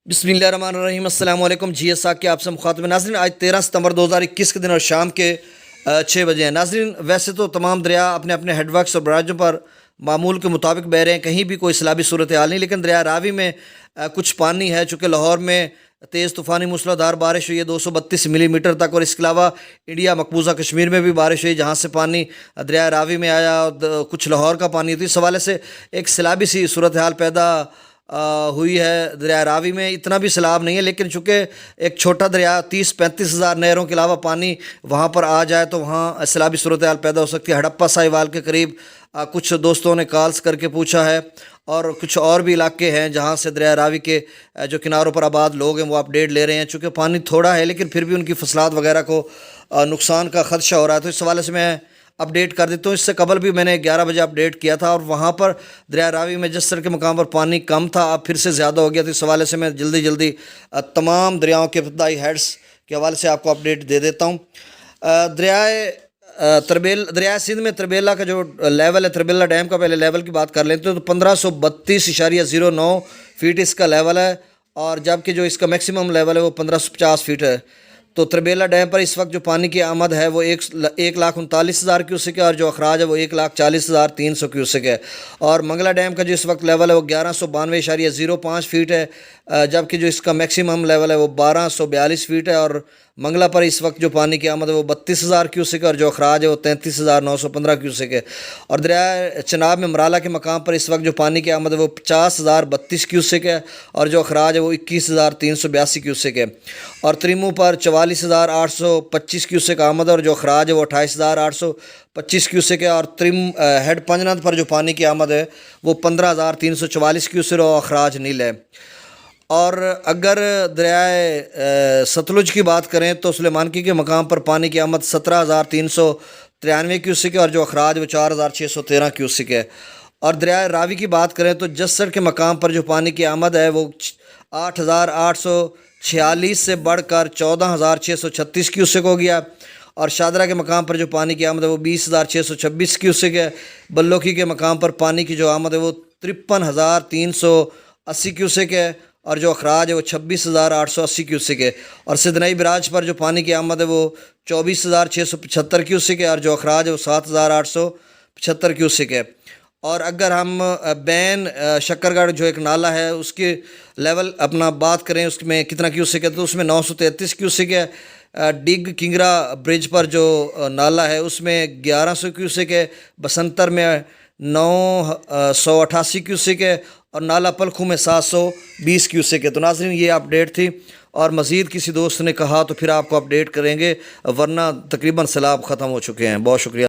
بسم اللہ الرحمن الرحیم۔ السلام علیکم۔ جی ایس کے آپ سے مخاطب ناظرین، آج 13 ستمبر 2021 کے دن اور شام کے 6 بجے ہیں۔ ناظرین، ویسے تو تمام دریا اپنے اپنے ہیڈ ورکس اور براجوں پر معمول کے مطابق بہہ رہے ہیں، کہیں بھی کوئی سیلابی صورتحال نہیں، لیکن دریا راوی میں کچھ پانی ہے، چونکہ لاہور میں تیز طوفانی موسلادھار بارش ہوئی ہے 232 ملی میٹر تک، اور اس کے علاوہ انڈیا مقبوضہ کشمیر میں بھی بارش ہوئی جہاں سے پانی دریا راوی میں آیا اور کچھ لاہور کا پانی تو اس حوالے سے ایک سیلابی سی صورتحال پیدا ہوئی ہے دریا راوی میں۔ اتنا بھی سیلاب نہیں ہے، لیکن چونکہ ایک چھوٹا دریا 30-35 ہزار نہروں کے علاوہ پانی وہاں پر آ جائے تو وہاں سیلابی صورتحال پیدا ہو سکتی ہے۔ ہڑپا ساہیوال کے قریب کچھ دوستوں نے کالز کر کے پوچھا ہے، اور کچھ اور بھی علاقے ہیں جہاں سے دریا راوی کے جو کناروں پر آباد لوگ ہیں وہ اپڈیٹ لے رہے ہیں۔ چونکہ پانی تھوڑا ہے لیکن پھر بھی ان کی فصلات وغیرہ کو نقصان کا خدشہ ہو رہا ہے، تو اس حوالے سے میں اپڈیٹ کر دیتا ہوں۔ اس سے قبل بھی میں نے 11 بجے اپڈیٹ کیا تھا، اور وہاں پر دریا راوی میں جسر کے مقام پر پانی کم تھا، اب پھر سے زیادہ ہو گیا، تو اس حوالے سے میں جلدی تمام دریاؤں کے ابتدائی ہیڈز کے حوالے سے آپ کو اپڈیٹ دے دیتا ہوں۔ دریائے سندھ میں تربیلا کا جو لیول ہے، تربیلا ڈیم کا پہلے لیول کی بات کر لیتے ہیں تو 1532.09 فیٹ اس کا لیول ہے، اور جبکہ جو اس کا میکسیمم لیول ہے وہ 1550 فیٹ ہے۔ تو تربیلا ڈیم پر اس وقت جو پانی کی آمد ہے وہ 1,39,000 کیوسک ہے، اور جو اخراج ہے وہ 1,40,300 کیوسک ہے۔ اور منگلا ڈیم کا جو اس وقت لیول ہے وہ 1192.05 فیٹ ہے، جبکہ جو اس کا میکسیمم لیول ہے وہ 1242 فیٹ ہے، اور منگلا پر اس وقت جو پانی کی آمد ہے وہ 32,000 کیوسک ہے، اور جو اخراج ہے وہ 33,915 کیوسک ہے۔ اور دریائے چناب میں مرالہ کے مقام پر اس وقت جو پانی کی آمد ہے وہ 50,032 کیوسک ہے، اور جو اخراج ہے وہ 21,382 کیوسک ہے۔ اور تریمو پر 44,825 کیوسک آمد ہے، اور جو اخراج ہے وہ 28,825 کیوسک ہے۔ اور ہیڈ پنجنت پر جو پانی کی آمد ہے وہ 15,344 کیوسک اور اخراج نیل ہے۔ اور اگر دریائے ستلج کی بات کریں تو سلیمانکی کے مقام پر پانی کی آمد 17,393 کیوسک ہے، اور جو اخراج وہ 4,613 کیوسک ہے۔ اور دریائے راوی کی بات کریں تو جسر کے مقام پر جو پانی کی آمد ہے وہ 8,846 سے بڑھ کر 14,636 کیوسک ہو گیا، اور شادرہ کے مقام پر جو پانی کی آمد ہے وہ 20,626 کیوسک ہے۔ بلوکی کے مقام پر پانی کی جو آمد ہے وہ 53,380 کیوسک ہے، اور جو اخراج ہے وہ 26,880 کیوسک ہے۔ اور سدنئی براج پر جو پانی کی آمد ہے وہ 24,675 کیوسک ہے، اور جو اخراج ہے وہ 7,875 کیوسک ہے۔ اور اگر ہم بین شکر گڑھ جو ایک نالہ ہے اس کے لیول اپنا بات کریں اس میں کتنا کیوسک ہے تو اس میں 933 کیوسک ہے۔ ڈگ کنگرا برج پر جو نالہ ہے اس میں 1100 کیوسک ہے، بسنتر میں 988 کیوسک ہے، اور نالہ پلکھو میں 720 کیوسک ہے۔ تو ناظرین، یہ اپڈیٹ تھی، اور مزید کسی دوست نے کہا تو پھر آپ کو اپڈیٹ کریں گے، ورنہ تقریباً سیلاب ختم ہو چکے ہیں۔ بہت شکریہ۔